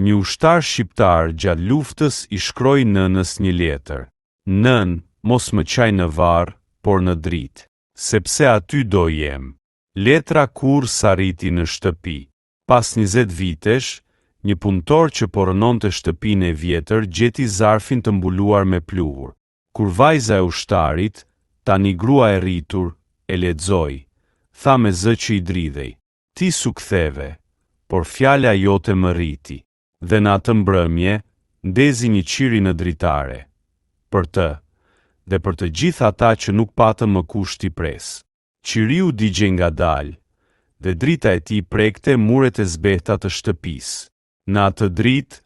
Një ushtar shqiptar gjatë luftës i shkroi nënës një letër. Nën, mos më qaj në varr, por në dritë, sepse aty do jem. Letra kur s'arriti në shtëpi. Pas 20 vitesh, një punëtor që po rënonte shtëpinë e vjetër gjeti zarfin të mbuluar me pluhur. Kur vajza e ushtarit, tani grua e rritur, e lexoi, tha me zë që i dridhej: "Ti s'u ktheve, por fjala jote më rriti." Dhe në atë mbrëmje, ndezi një qiri në dritare. Për të, dhe për të gjithë ata që nuk patën më kusht t'i pres. Qiriu digje ngadalë, dhe drita e tij prekte muret e zbehta të shtëpisë. Në atë dritë,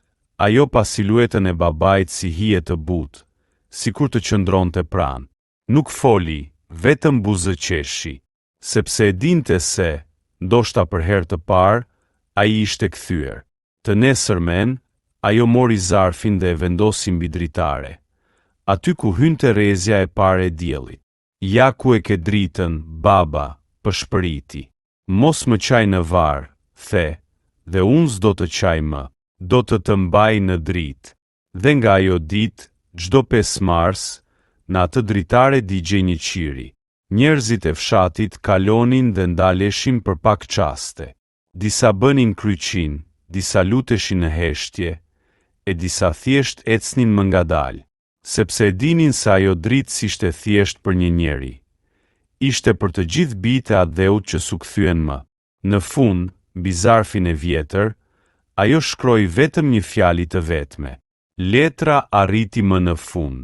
ajo pa siluetën e babait si hije të butë, sikur të qëndronte pranë. Nuk foli, vetëm buzë qeshi, sepse e dinte se, ndoshta për herë të parë, ai ishte kthyer. Të nesërmen, ajo mori zarfin dhe e vendosi mbi dritare, aty ku hynte rrezja e parë e diellit. "Ja ku e ke dritën, baba," pëshpëriti. "Mos më qaj në varr," the, "dhe unë s'do të qaj më, do të mbaj në dritë." Dhe nga ajo ditë, çdo 5 mars, në atë dritare digjej një qiri. Njerëzit e fshatit kalonin dhe ndaleshin për pak çaste. Disa bënin kryqin, disa luteshin në heshtje, e disa thjesht ecnin më ngadalë, sepse e dinin se ajo dritë s'ishte thjesht për një njeri. Ishte për të gjithë bijtë e atë dheut që s'u kthyen më. Në fund, mbi zarfin e vjetër, ajo shkroi vetëm një fjali të vetme. Letra arriti më në fund.